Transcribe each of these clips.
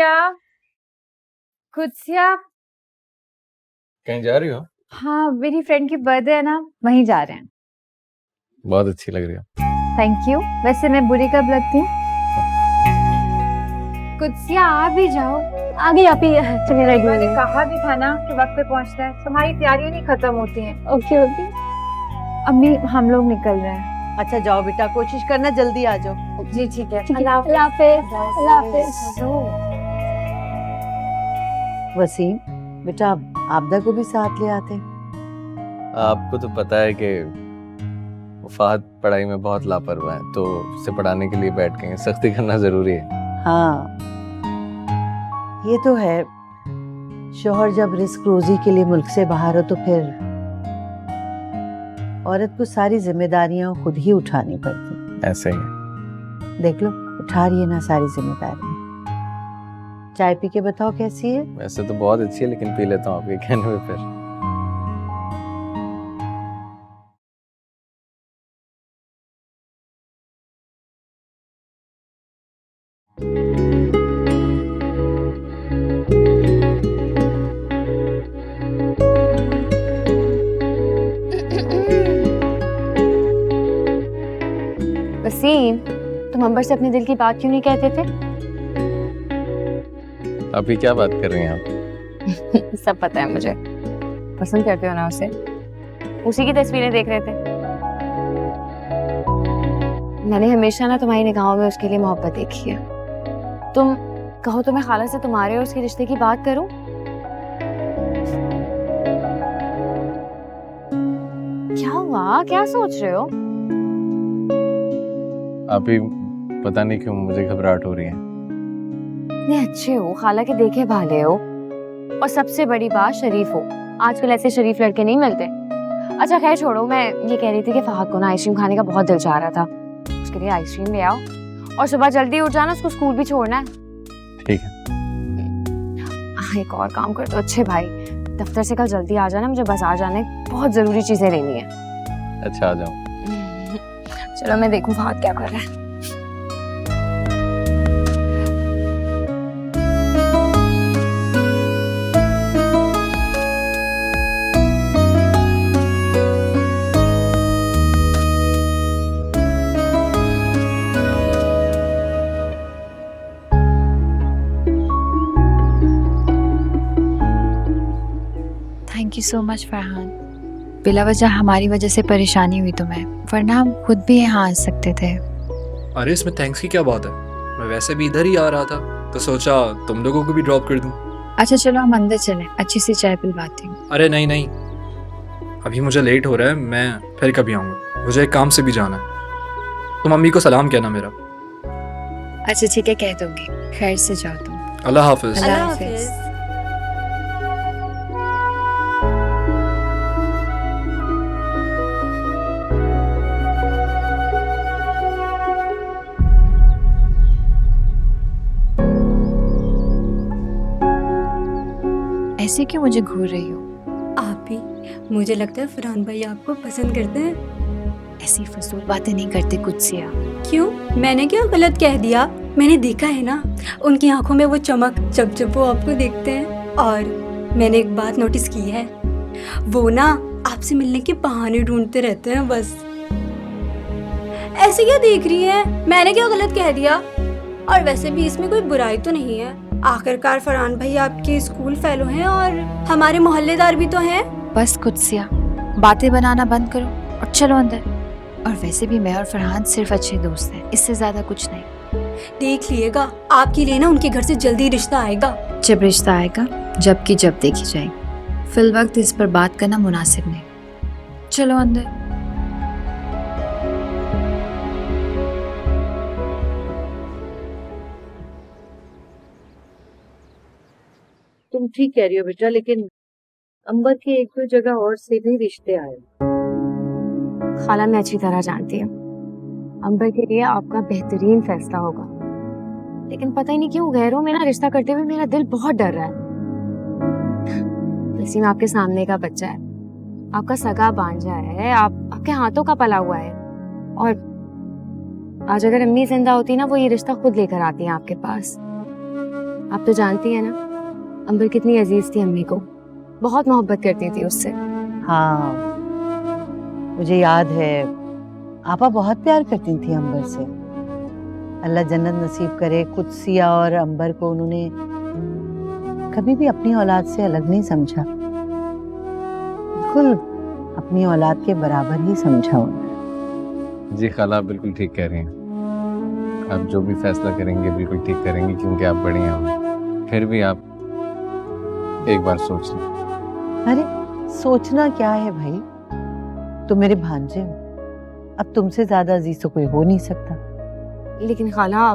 कुदसिया, कुदसिया। कहीं जा रही हो? हाँ, मेरी फ्रेंड की बर्थडे है ना, वहीं जा रहे हैं। बहुत अच्छी लग रही हो। Thank you. वैसे मैं बुरी कब लगती हूँ? कुदसिया आ भी जाओ। आगे आप ही चले रहे। मैंने कहा भी था ना कि वक्त पे पहुंचना है। तुम्हारी तैयारियां नहीं खत्म होती हैं। Okay okay. अम्मी, हम लोग निकल रहे हैं। अच्छा जाओ बेटा, कोशिश करना जल्दी आ जाओ। जी ठीक है। अल्लाह हाफिज। अल्लाह हाफिज। वसीम बेटा, आपदा को भी साथ ले आते। आपको तो पता है कि फहद पढ़ाई में बहुत लापरवाह है, तो उसे पढ़ाने के लिए बैठ गए हैं। सख्ती करना जरूरी है। हाँ ये तो है, शोहर जब रिस्क रोजी के लिए मुल्क से बाहर हो तो फिर औरत को सारी जिम्मेदारियां खुद ही उठानी पड़ती। ऐसे ही देख लो, उठा रही है ना सारी जिम्मेदारी। चाय पी के बताओ कैसी है? वैसे तो बहुत अच्छी है, लेकिन पी लेता हूँ आपके कहने पे फिर। वसीम, तुम अंबर से अपने दिल की बात क्यों नहीं कहते थे? अभी क्या बात कर रही हैं आप? सब पता है मुझे। पसंद करते हो ना उसे? उसी की तस्वीरें देख रहे थे। मैंने हमेशा ना तुम्हारी निगाहों में उसके लिए मोहब्बत देखी है। तुम कहो तो मैं खाला से तुम्हारे और उसके रिश्ते की बात करूं? क्या हुआ? क्या सोच रहे हो? अभी पता नहीं क्यों मुझे घबराहट हो रही है। इतने अच्छे हो, खाला के देखे भाले हो, और सबसे बड़ी बात शरीफ हो। आजकल ऐसे शरीफ लड़के नहीं मिलते। अच्छा खैर छोड़ो, मैं ये कह रही थी कि फहद को ना आइसक्रीम खाने का बहुत दिल चाह रहा था। उसके लिए आइसक्रीम ले आओ, और सुबह जल्दी उठ जाना, उसको स्कूल भी छोड़ना है। ठीक है। एक और काम कर दो अच्छे भाई, दफ्तर से कल जल्दी आ जाना, मुझे बाजार जाने बहुत जरूरी चीजें लेनी है। अच्छा आ जाऊँ। चलो मैं देखूं फहद क्या कर रहा है। Thank you so much Farhan. बिला वजह हमारी वजह से परेशानी हुई तुम्हें, वरना हम खुद भी यहाँ आ सकते थे। अरे इसमें थैंक्स की क्या बात है? मैं वैसे भी इधर ही आ रहा था, तो सोचा तुम लोगों को भी ड्रॉप कर दूं। अच्छा चलो हम अंदर चलें, अच्छी सी चाय पिलवाती हूँ। अरे नहीं नहीं, अभी मुझे लेट हो रहा है, मैं फिर कभी आऊँगा, मुझे एक काम से भी जाना है। तुम मम्मी को सलाम कहना मेरा। अच्छा ठीक है, कह दूंगी। खैर से जाओ तुम। अल्लाह हाफिज। अल्लाह हाफिज। ऐसे क्यों मुझे घूर रही हो? आप भी, मुझे लगता है फरहान भाई आपको पसंद करते हैं। ऐसी फजूल बातें नहीं करते कुदसिया। क्यों, मैंने क्या गलत कह दिया? मैंने देखा है ना उनकी आंखों में वो चमक जब जब वो आपको देखते हैं। और मैंने एक बात नोटिस की है, वो ना आपसे मिलने के बहाने ढूंढते रहते हैं बस। ऐसे क्या देख रही हैं? मैंने क्या गलत कह दिया? और वैसे भी इसमें कोई बुराई तो नहीं है। आखिरकार फरहान भाई आपके स्कूल फेलो हैं और हमारे मोहल्लेदार भी तो हैं। बस कुदसिया, बातें बनाना बंद करो और चलो अंदर। और वैसे भी मैं और फरहान सिर्फ अच्छे दोस्त हैं, इससे ज्यादा कुछ नहीं। देख लिएगा, आपके लिए ना उनके घर से जल्दी रिश्ता आएगा। जब रिश्ता आएगा, जब की जब देखी जाएगी। फिल वक्त इस पर बात करना मुनासिब नहीं। चलो अंदर। तुम ठीक कह रही हो बेटा, लेकिन अंबर के एक दो जगह और से भी रिश्ते आए। खाला मैं अच्छी तरह जानती हूँ, अंबर के लिए आपका बेहतरीन फैसला होगा। लेकिन पता ही नहीं क्यों गैरों में ना रिश्ता करते हुए मेरा दिल बहुत डर रहा है। वसीम आपके सामने का बच्चा है, आपका सगा भांजा है, आपके हाथों का पला हुआ है। और आज अगर अम्मी जिंदा होती ना, वो ये रिश्ता खुद लेकर आती हैं आपके पास। आप तो जानती हैं ना अंबर कितनी अजीज थी अम्मी को, बहुत मोहब्बत करती थी उससे। हाँ, मुझे याद है आपा बहुत प्यार करती थी अंबर से। अल्लाह जन्नत नसीब करे, खुद सिया और अंबर को उन्होंने कभी भी अपनी औलाद से अलग नहीं समझा, बिल्कुल अपनी औलाद के बराबर ही समझा उन्होंने। जी खाला, आप बिल्कुल ठीक कह रही हैं। आप जो भी फैसला करेंगे बिल्कुल ठीक करेंगे, क्योंकि आप बड़ी हैं। फिर भी आप एक बार सोच लें। अरे सोचना क्या है भाई, तुम मेरे भांजे हो, अब तुमसे ज्यादा अजीज तो कोई हो नहीं सकता। लेकिन खाला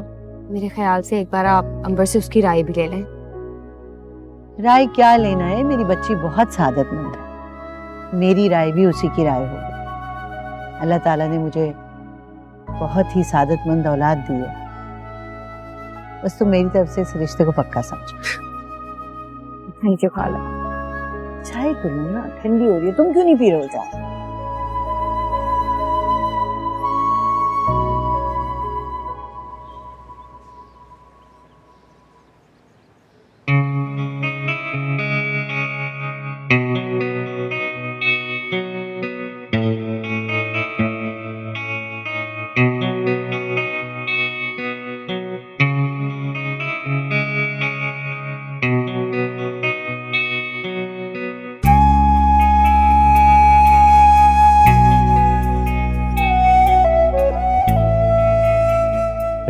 मेरे ख्याल से एक बार आप अंबर से उसकी राय भी ले लें। राय क्या लेना है, मेरी बच्ची बहुत सादतमंद है, मेरी राय भी उसी की राय होगी। अल्लाह ताला ने मुझे बहुत ही सादतमंद औलाद दी है, बस तुम मेरी तरफ से इस रिश्ते को पक्का समझो। थैंक यू खाला। चाय कर लो ना, ठंडी हो रही है, तुम क्यों नहीं पी रहे हो चाय?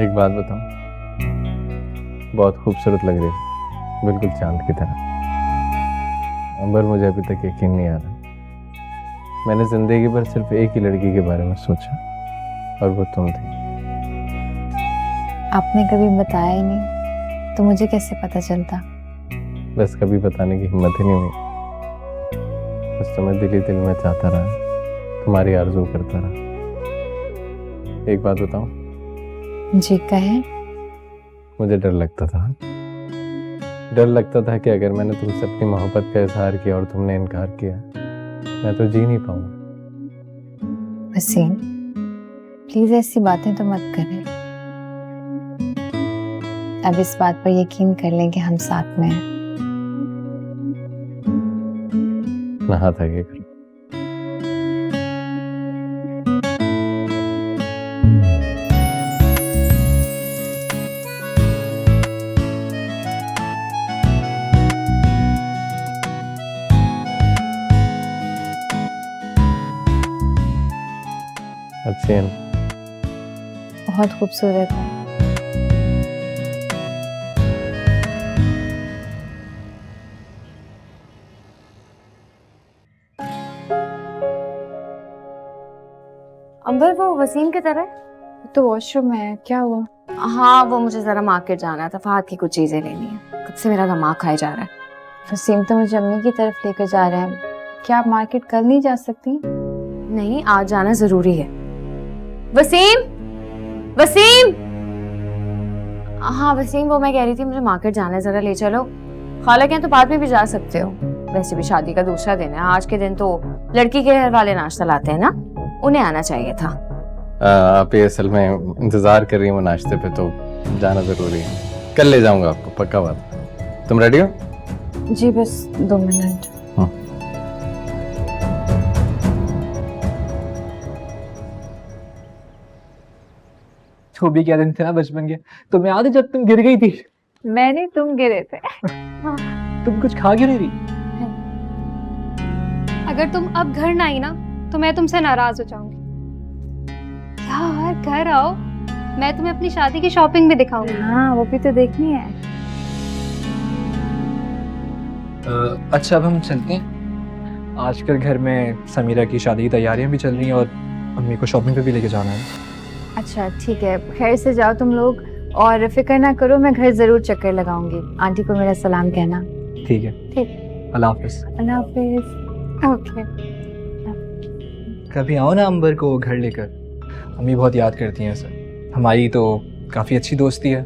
एक बात बताऊं, बहुत खूबसूरत लग रही है, बिल्कुल चांद की तरह। अंबर, मुझे अभी तक यकीन नहीं आ रहा, मैंने जिंदगी भर सिर्फ एक ही लड़की के बारे में सोचा और वो तुम थी। आपने कभी बताया ही नहीं तो मुझे कैसे पता चलता? बस कभी बताने की हिम्मत ही नहीं हुई, बस तुम्हें दिल ही दिल में चाहता रहा, तुम्हारी आरज़ू करता रहा। एक बात बताऊं, जी कहे। मुझे डर लगता था, डर लगता था कि अगर मैंने तुमसे अपनी मोहब्बत का इजहार किया और तुमने इनकार किया, मैं तो जी नहीं पाऊंगा। वसीम, प्लीज ऐसी बातें तो मत करें। अब इस बात पर यकीन कर लें कि हम साथ में हैं। मैं हाथ आगे करूं। अच्छी है ना? बहुत खूबसूरत है। अंबर, वो वसीम की तरह? तो वॉशरूम में है, क्या हुआ? हाँ, वो मुझे जरा मार्केट जाना था, फहद की कुछ चीजें लेनी है। कब से मेरा दिमाग खाए जा रहा है। वसीम तो मुझे अम्मी की तरफ लेकर जा रहे हैं, क्या आप मार्केट कल नहीं जा सकती? नहीं, आज जाना जरूरी है। वसीम, वसीम! हाँ वसीम, वो मैं कह रही थी मुझे मार्केट जाना है, जरा ले चलो। खाला के यहाँ तो बाद में भी जा सकते हो, वैसे भी शादी का दूसरा दिन है। आज के दिन तो लड़की के घर वाले नाश्ता लाते हैं ना, उन्हें आना चाहिए था। आप ये असल में इंतजार कर रही हो नाश्ते पे, तो जाना जरूरी है। कल ले जाऊंगा आपको, पक्का बात। तुम रेडी हो? जी बस 2 मिनट। तो भी क्या दिन थे ना बचपन के। तुम्हें याद है जब तुम गिर गई थी? मैंने, तुम गिरे थे। तुम कुछ खा क्यों नहीं रही? अगर तुम अब घर ना आई ना तो मैं तुमसे नाराज हो जाऊंगी। यार घर आओ, मैं तुम्हें अपनी शादी की शॉपिंग भी दिखाऊंगी। हाँ वो भी तो देखनी है। अच्छा अब हम चलते हैं। आजकल घर में समीरा की शादी की तैयारियां भी चल रही हैं और अम्मी को शॉपिंग पे भी लेके जाना है। अच्छा ठीक है, खैर से जाओ तुम लोग, और फिक्र ना करो, मैं घर जरूर चक्कर लगाऊंगी। आंटी को मेरा सलाम कहना। ठीक है, ठीक। अल्लाह हाफिज। अल्लाह हाफिज। ओके। कभी आओ ना अंबर को घर लेकर, अम्मी बहुत याद करती हैं सर। हमारी तो काफ़ी अच्छी दोस्ती है,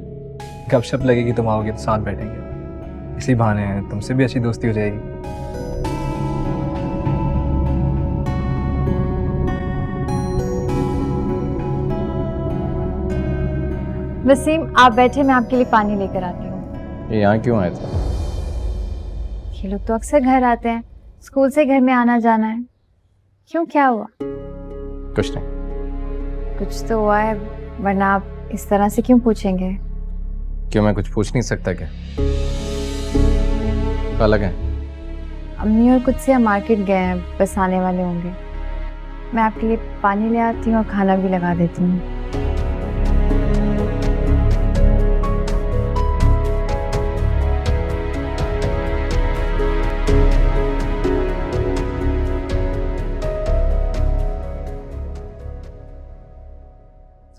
गपशप लगेगी, तुम आओगे तो साथ बैठेंगे, इसी बहाने तुमसे भी अच्छी दोस्ती हो जाएगी। वसीम आप बैठे, मैं आपके लिए पानी लेकर आती हूँ। ये यहाँ क्यों आए थे? ये लोग तो अक्सर घर आते हैं, स्कूल से घर में आना जाना है। क्यों, क्या हुआ? कुछ नहीं। कुछ तो हुआ है, वरना आप इस तरह से क्यों पूछेंगे? क्यों, मैं कुछ पूछ नहीं सकता क्या? अलग है। अम्मी और कुछ से मार्केट गए हैं, बस आने वाले होंगे। मैं आपके लिए पानी ले आती हूँ और खाना भी लगा देती हूँ।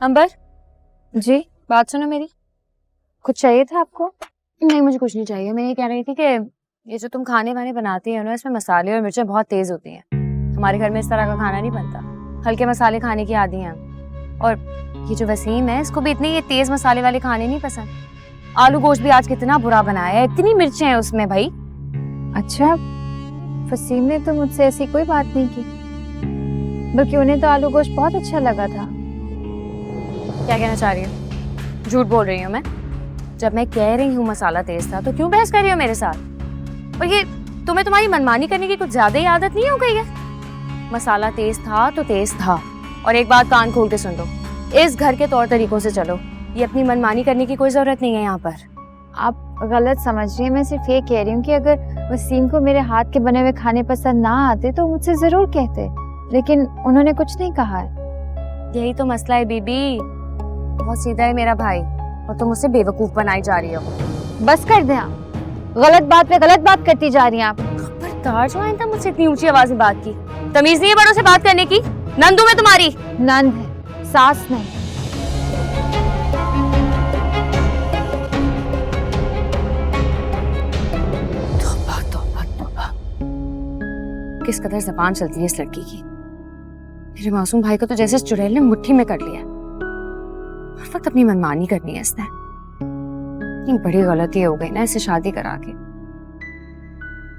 अंबर, जी, बात सुनो मेरी। कुछ चाहिए था आपको? नहीं, मुझे कुछ नहीं चाहिए। मैं ये कह रही थी कि ये जो तुम खाने वाने बनाती हो ना, इसमें मसाले और मिर्चें बहुत तेज होती हैं। हमारे घर में इस तरह का खाना नहीं बनता, हल्के मसाले खाने की आदी हैं हम। और ये जो वसीम है, इसको भी इतने ये तेज मसाले वाले खाने नहीं पसंद। आलू गोश्त भी आज कितना बुरा बनाया है, इतनी मिर्चें हैं उसमें भाई। अच्छा, वसीम ने तो मुझसे ऐसी कोई बात नहीं की, बल्कि उन्हें तो आलू गोश्त बहुत अच्छा लगा था। क्या कहना चाह रही हो? झूठ बोल रही हूँ मैं? जब मैं कह रही हूँ मसाला तेज था, तो क्यों बहस कर रही हो मेरे साथ? और ये तुम्हें तुम्हारी मनमानी करने की कुछ ज्यादा ही आदत नहीं हो गई है? मसाला तेज था तो तेज था। और एक बात कान खोल के सुन लो, इस घर के तौर तरीकों से चलो। ये अपनी मनमानी करने की कोई जरूरत नहीं है यहाँ पर। आप गलत समझ रही हैं। मैं सिर्फ ये कह रही हूँ कि अगर वसीम को मेरे हाथ के बने हुए खाने पसंद ना आते तो मुझसे जरूर कहते, लेकिन उन्होंने कुछ नहीं कहा है। यही तो मसला है बीबी, बहुत सीधा है मेरा भाई, और तुम मुझसे बेवकूफ बनाई जा रही हो। बस कर दें आप, गलत बात पे गलत बात करती जा रही हैं आप। खबरदार जो आइंदा मुझसे इतनी ऊंची आवाज में बात की। तमीज नहीं है बड़ों से बात करने की? नंदू मैं तुम्हारी नंद है, सास नहीं। तौबा तौबा तौबा, किस कदर ज़बान चलती है इस लड़की की। मेरे मासूम भाई को तो जैसे इस चुड़ैल ने मुट्ठी में कर लिया। हर वक्त अपनी मनमानी करनी है इसने। इतनी बड़ी गलती हो गई ना इसे शादी करा के।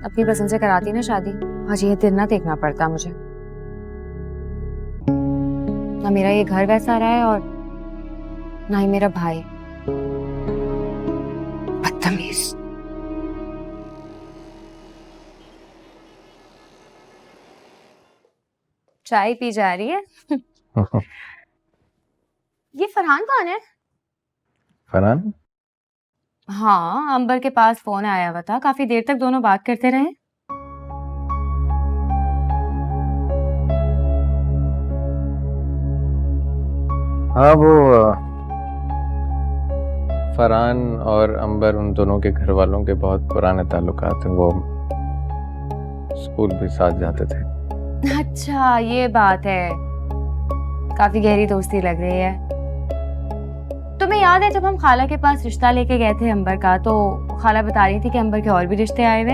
अपनी पसंद से कराती ना शादी, आज ये दिन ना देखना पड़ता मुझे। ना मेरा ये घर वैसा रहा है और ना ही मेरा भाई। बदतमीज। चाय पी जा रही है? ये फरहान कौन है? फरहान? हाँ, अंबर के पास फोन आया हुआ था, काफी देर तक दोनों बात करते रहे। हाँ, वो फरहान और अंबर, उन दोनों के घर वालों के बहुत पुराने ताल्लुकात हैं। वो स्कूल भी साथ जाते थे। अच्छा, ये बात है। काफी गहरी दोस्ती लग रही है। तुम्हें याद है जब हम खाला के पास रिश्ता लेके गए थे अंबर का, तो खाला बता रही थी कि अंबर के और भी रिश्ते आए हुए।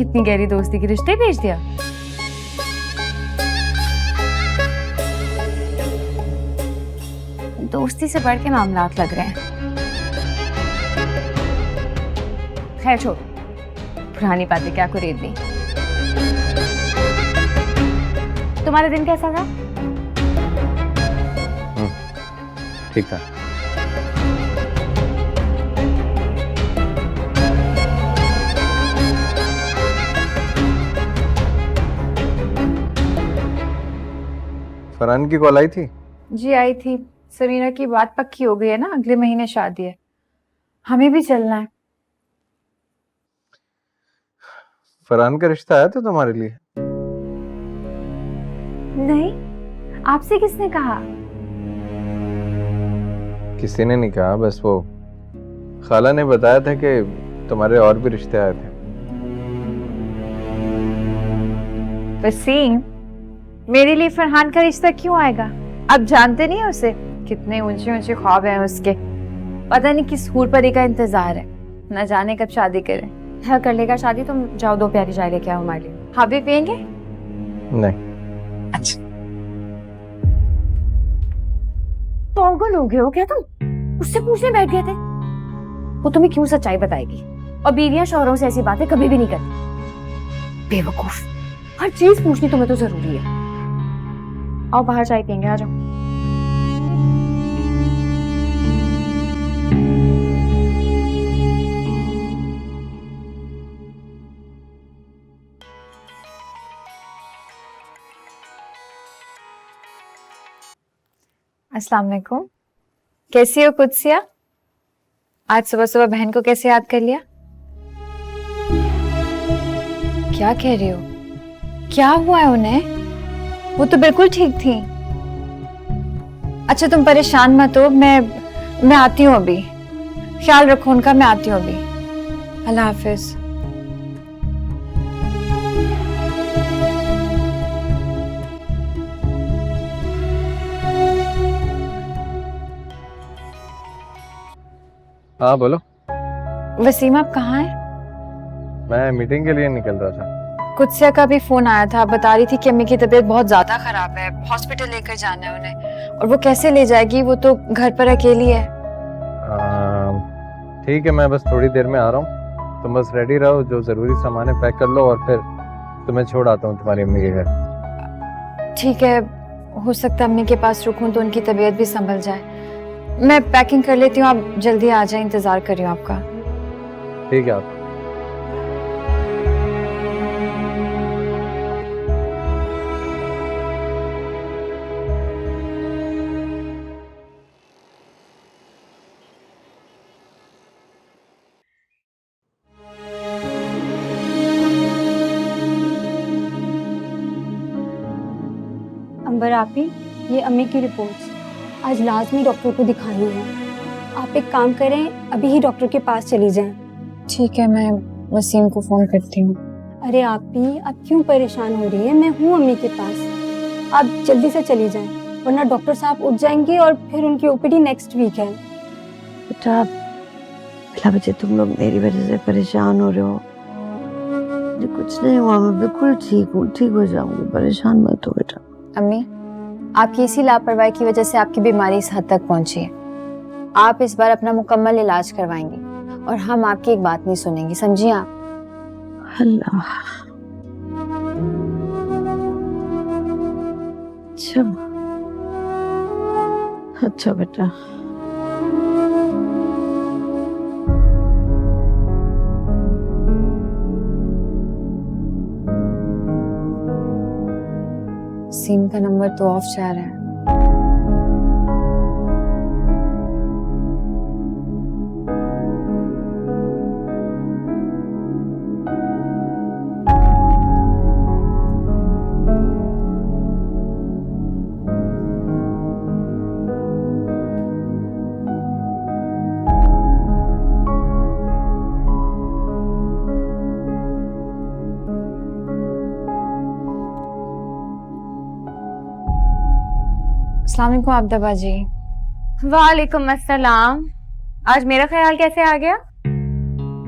इतनी गहरी दोस्ती के रिश्ते भेज दिया। दोस्ती से बढ़ के मामलात लग रहे हैं। खैर छोड़, पुरानी बातें क्या कुरेदनी। तुम्हारा दिन कैसा था? ठीक था। फरहान की कॉल आई थी? जी आई थी। समीरा की बात पक्की हो गई है ना, अगले महीने शादी है, हमें भी चलना है। फरहान का रिश्ता आया था तुम्हारे लिए? नहीं, आपसे किसने कहा? किसी ने नहीं कहा, बस वो खाला ने बताया था कि तुम्हारे और भी रिश्ते आए थे। वसीम, मेरे लिए फरहान का रिश्ता क्यों आएगा? आप जानते नहीं उसे, कितने ऊंचे ऊंचे ख्वाब हैं उसके। पता नहीं किस हूर परी का इंतजार है, न जाने कब शादी करे। हाँ, कर लेगा शादी। तुम जाओ, 2 प्यारी चाय लेके आओ हमारे लिए। हाँ, भी पियेंगे? नहीं। अच्छा, पागल हो गए हो क्या तुम? उससे पूछने बैठ गए थे। वो तुम्हें क्यों सच्चाई बताएगी? और बीवियां शौहरों से ऐसी बातें कभी भी नहीं करती। बेवकूफ, हर चीज पूछनी तुम्हें तो जरूरी है। आओ बाहर चाय पियेंगे, आ जाओ। अस्सलाम वालेकुम। कैसी हो कुदसिया? आज सुबह सुबह बहन को कैसे याद कर लिया? क्या कह रही हो? क्या हुआ है उन्हें? वो तो बिल्कुल ठीक थी। अच्छा तुम परेशान मत हो, मैं आती हूँ अभी। ख्याल रखो उनका, मैं आती हूँ अभी। अल्लाह हाफिज। हाँ बोलो। वसीम आप कहाँ हैं? मैं मीटिंग के लिए निकल रहा था। कुदसिया का भी फोन आया था, बता रही थी कि अम्मी की तबीयत बहुत ज्यादा खराब है, हॉस्पिटल लेकर जाना है उन्हें। और वो कैसे ले जाएगी, वो तो घर पर अकेली है। ठीक है, मैं बस थोड़ी देर में आ रहा हूँ। तुम बस रेडी रहो, जो ज़रूरी सामान है पैक कर लो और फिर तुम्हें छोड़ आता हूँ तुम्हारी अम्मी के घर। ठीक है, हो सकता है अम्मी के पास रुकूं तो उनकी तबीयत भी संभल जाए। मैं पैकिंग कर लेती हूँ, आप जल्दी आ जाए, इंतजार कर रही हूँ आपका। ठीक है आप। अंबर आपी, ये अम्मी की रिपोर्ट्स आज लाजमी डॉक्टर को दिखानी है। आप एक काम करें, अभी ही डॉक्टर के पास चली जाएं। ठीक है, मैं वसीम को फोन करती हूँ। अरे आपी, आप क्यों परेशान हो रही हैं? मैं हूँ अम्मी के पास। आप जल्दी से चली जाएं, वरना डॉक्टर साहब उठ जाएंगे और फिर उनकी ओपीडी नेक्स्ट वीक है। बेटा, भला बच्चे तुम लोग मेरी वजह से परेशान हो रहे हो। मुझे कुछ नहीं हुआ, मैं बिल्कुल ठीक हूँ, ठीक हो जाऊंगी, परेशान मत हो बेटा। अम्मी, आपकी इसी लापरवाही की वजह से आपकी बीमारी इस हद तक पहुंची है। आप इस बार अपना मुकम्मल इलाज करवाएंगी और हम आपकी एक बात नहीं सुनेंगे, समझिए आप? अल्लाह। अच्छा बेटा। सिम का नंबर तो ऑफ जा रहा है। अस्सलाम वालेकुम आबदा जी। वालेकुम अस्सलाम। आज मेरा ख्याल कैसे आ गया?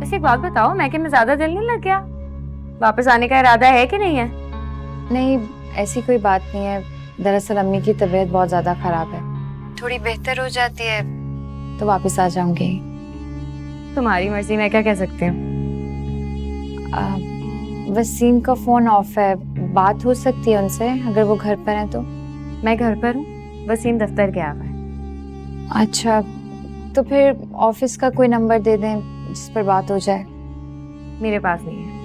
बस एक बात बताओ, मैं कि मैं ज्यादा दिल नहीं लग गया? वापस आने का इरादा है कि नहीं है? नहीं, ऐसी कोई बात नहीं है। दरअसल अम्मी की तबीयत बहुत ज्यादा खराब है, थोड़ी बेहतर हो जाती है तो वापस आ जाऊंगी। तुम्हारी मर्जी, मैं क्या कह सकती हूँ। वसीम का फोन ऑफ है, बात हो सकती है उनसे अगर वो घर पर हैं तो। मैं घर पर हूँ, वसीम दफ्तर गया हुआ है। अच्छा, तो फिर ऑफिस का कोई नंबर दे दें जिस पर बात हो जाए। मेरे पास नहीं है।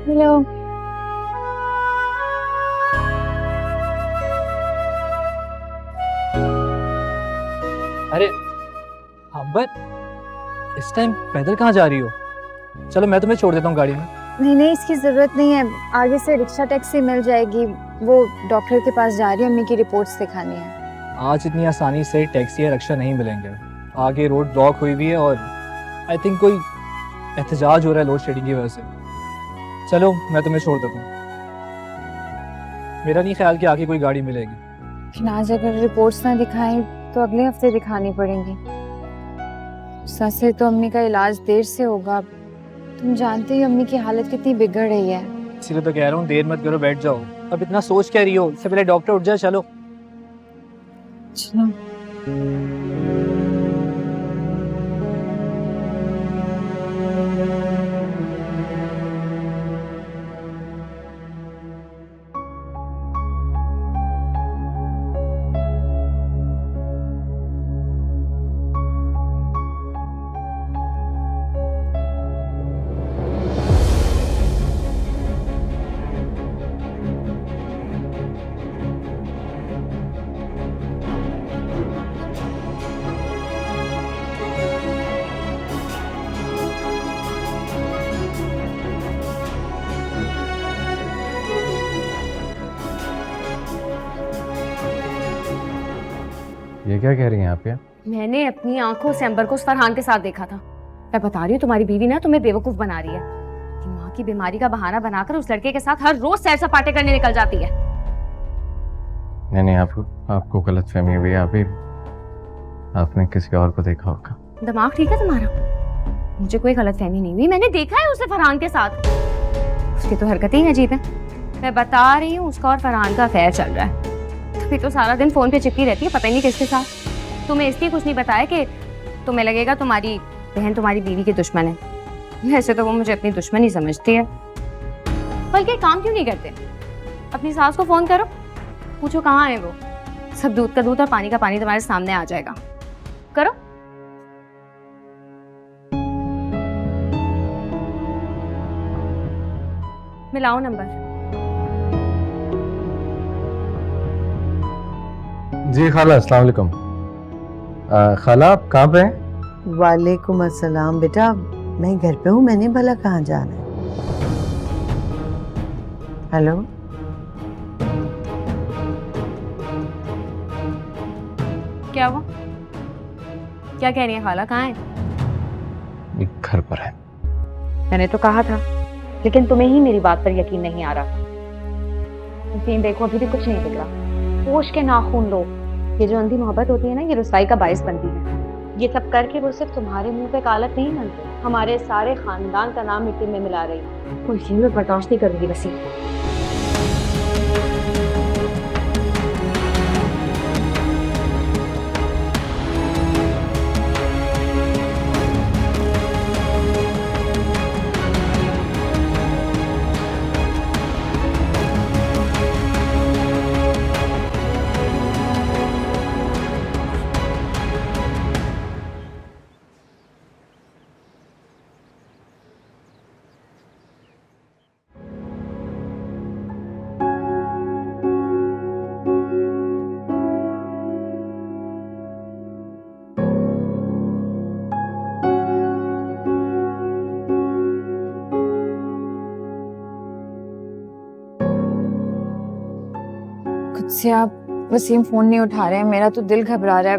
हेलो। अरे अंबर, इस टाइम पैदल कहाँ जा रही हो? चलो मैं तुम्हें छोड़ देता हूँ गाड़ी में। नहीं नहीं, इसकी जरूरत नहीं है, आगे से रिक्शा टैक्सी मिल जाएगी। वो डॉक्टर के पास जा रही है, अम्मी की रिपोर्ट्स दिखानी है। आज इतनी आसानी से टैक्सी या रिक्शा नहीं मिलेंगे। आगे रोड ब्लॉक हुई हुई है और आई थिंक कोई एहतजाज हो रहा है लोड शेडिंग की वजह से। चलो मैं तुम्हें छोड़ देता हूँ। मेरा नहीं ख्याल कि आगे कोई गाड़ी मिलेगी। लेकिन आज अगर रिपोर्ट्स ना दिखाएं तो अगले हफ्ते दिखानी पड़ेंगी। सच से तो अम्मी का इलाज देर से होगा। तुम जानते हो अम्मी की हालत कितनी बिगड़ रही है। इसीलिए तो कह रहा हूँ देर मत करो, बैठ जाओ। अब इतना सोच क्या रही हो? इससे पहले डॉक्टर उठ जाए। चलो चलो। ये क्या कह रही हैं आप यार? मैंने अपनी आंखों से अंबर को उस फरहान के साथ देखा था। मैं बता रही हूँ तुम्हारी बीवी ना तुम्हें बेवकूफ बना रही है। माँ की बीमारी का बहाना बनाकर उस लड़के के साथ हर रोज सैर सपाटे करने निकल जाती है। नहीं, आपको गलत फहमी हुई है। आपने किसी और को देखा होगा। दिमाग ठीक है तुम्हारा? मुझे कोई गलत फहमी नहीं हुई, मैंने देखा है उसे फरहान के साथ। उसकी तो हरकतें ही अजीब है। मैं बता रही हूँ उसका और फरहान का अफेयर चल रहा है। तभी तो सारा दिन फोन पे चिपकी रहती है, पता ही नहीं किसके साथ। तुम्हें इसलिए कुछ नहीं बताया कि तुम्हें लगेगा तुम्हारी बहन तुम्हारी बीवी की दुश्मन है। वैसे तो वो मुझे अपनी दुश्मन ही समझती है। बल्कि काम क्यों नहीं करते? अपनी सास को फोन करो, पूछो कहाँ है वो। सब दूध का दूध और पानी का पानी तुम्हारे सामने आ जाएगा। करो। मिलाओ नंबर। जी खाला, अस्सलाम वालेकुम। खाला आप कहाँ पे हैं? वालेकुम अस्सलाम। बेटा मैं घर पे हूँ, मैंने भला कहाँ जाना है। हेलो, क्या हुआ? क्या कह रही है खाला? कहाँ है? ये घर पर है। मैंने तो कहा था, लेकिन तुम्हें ही मेरी बात पर यकीन नहीं आ रहा। लेकिन देखो अभी भी कुछ नहीं दिख रहा। होश के नाखून लो। ये जो अंधी मोहब्बत होती है ना, ये रुसवाई का बायस बनती है। ये सब करके वो सिर्फ तुम्हारे मुंह पे कालक नहीं बनते, हमारे सारे खानदान का नाम मिट्टी में मिला रही है। तो ये मैं बर्दाश्त नहीं करूंगी वसीम। खुद से आप वसीम फोन नहीं उठा रहे हैं, मेरा तो दिल घबरा रहा है।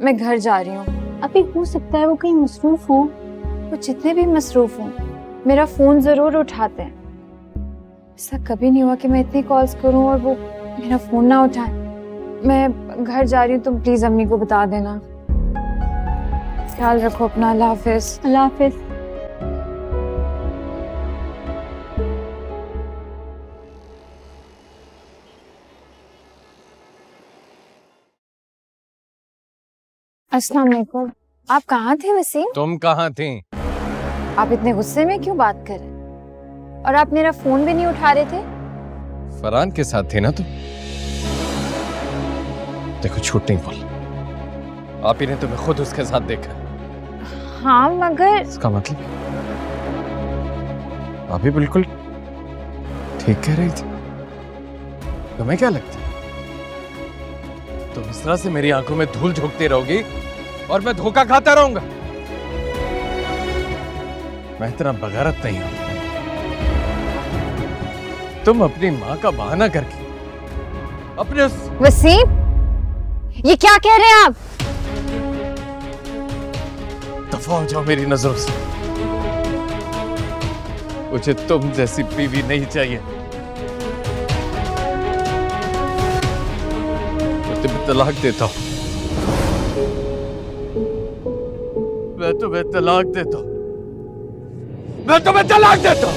मैं घर जा रही हूँ। अभी हो सकता है वो कहीं मसरूफ हो। वो जितने भी मसरूफ हों, मेरा फोन जरूर उठाते हैं। ऐसा कभी नहीं हुआ कि मैं इतनी कॉल्स करूं और वो मेरा फोन ना उठाएं। मैं घर जा रही हूँ, तुम प्लीज अम्मी को बता देना। ख्याल रखो अपना। अल्लाह हाफिज। अल्लाह हाफिज। अस्सलाम वालेकुम। आप कहाँ थे वसीम? तुम कहाँ थी? आप इतने गुस्से में क्यों बात कर रहे हैं? और आप मेरा फोन भी नहीं उठा रहे थे? फरहान के साथ थे ना तुम? देखो झूठ नहीं बोल, आप ही ने तुम्हें खुद उसके साथ देखा। हाँ मगर इसका मतलब आप भी बिल्कुल ठीक कह रही थी। तुम्हें क्या लगता है तुम इस तरह से मेरी आंखों में धूल झोंकती रहोगी और मैं धोखा खाता रहूंगा? मैं इतना बगारत नहीं हूं। तुम अपनी माँ का बहाना करके अपने उस... वसीम, ये क्या कह रहे हैं आप? दफा हो जाओ मेरी नजरों से। मुझे तुम जैसी बीवी नहीं चाहिए। मैं तुम्हें तलाक देता हूं। मैं तुम्हें तलाक देता हूं। मैं तुम्हें तलाक देता हूं।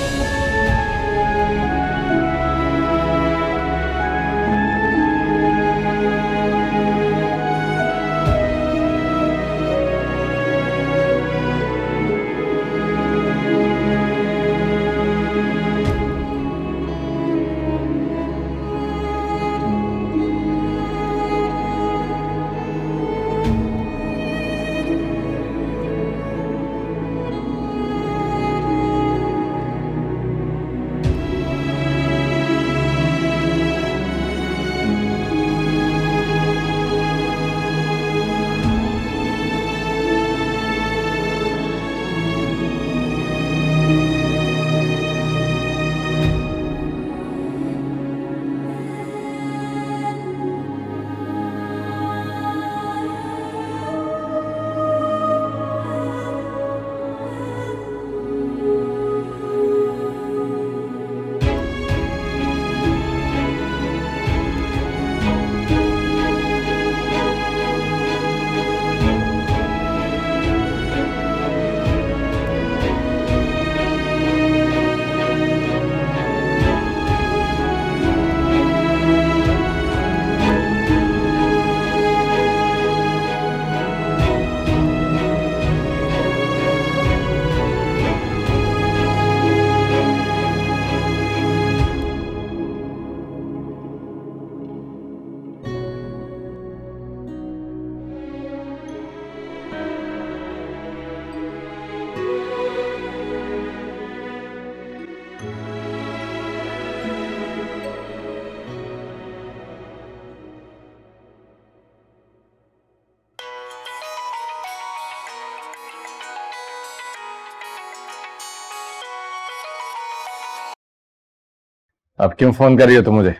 अब क्यों फोन कर रही हो तुम मुझे?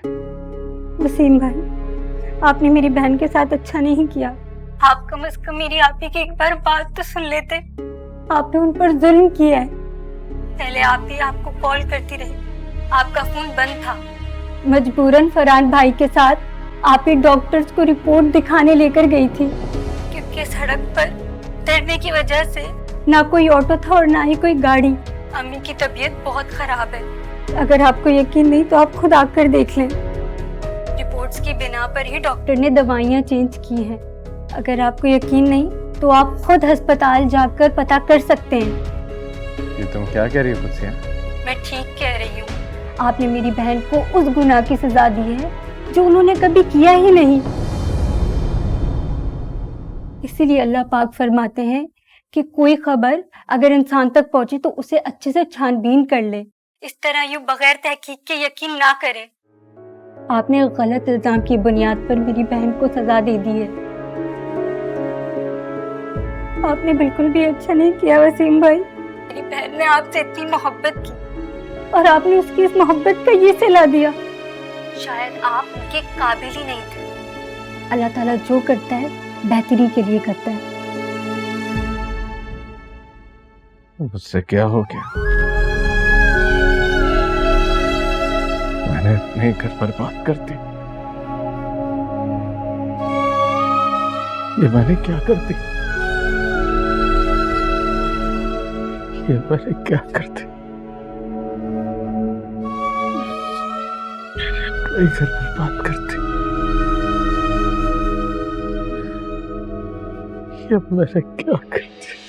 वसीम भाई, आपने मेरी बहन के साथ अच्छा नहीं किया। आप कम से कम मेरी आप ही की एक बार बात तो सुन लेते। आपने उन पर जुल्म किया है। पहले आप ही आपको कॉल करती रही, आपका फोन बंद था। मजबूरन फरहान भाई के साथ आप ही डॉक्टर्स को रिपोर्ट दिखाने लेकर गई थी, क्योंकि सड़क पर डरने की वजह से ना कोई ऑटो था और ना ही कोई गाड़ी। अम्मी की तबीयत बहुत खराब है। अगर आपको यकीन नहीं तो आप खुद आकर देख लें। रिपोर्ट्स की बिना पर ही डॉक्टर ने दवाइयाँ चेंज की हैं। अगर आपको यकीन नहीं तो आप खुद अस्पताल जाकर पता कर सकते हैं। ये तुम क्या कह रही हो कुत्सिया? मैं ठीक कह रही हूँ। आपने मेरी बहन को उस गुनाह की सजा दी है जो उन्होंने कभी किया ही नहीं। इसीलिए अल्लाह पाक फरमाते हैं कि कोई खबर अगर इंसान तक पहुंचे तो उसे अच्छे से छानबीन कर ले। इस तरह यूं बगैर तहकीक के यकीन ना करें। आपने गलत इल्जाम की बुनियाद पर मेरी बहन को सजा दे दी है। आपने बिल्कुल भी अच्छा नहीं किया वसीम भाई। मेरी बहन ने आपसे इतनी मोहब्बत की और आपने उसकी इस मोहब्बत का ये सिला दिया। शायद आप उनके काबिल ही नहीं थे। अल्लाह ताला जो करता है बेहतरी के लिए करता है। मुझसे क्या हो गया? मैंने अपने घर बर्बाद कर दी। ये मैंने क्या कर दी? ये मैंने क्या कर दी? मैंने घर बर्बाद कर दी। ये मैंने क्या कर दी?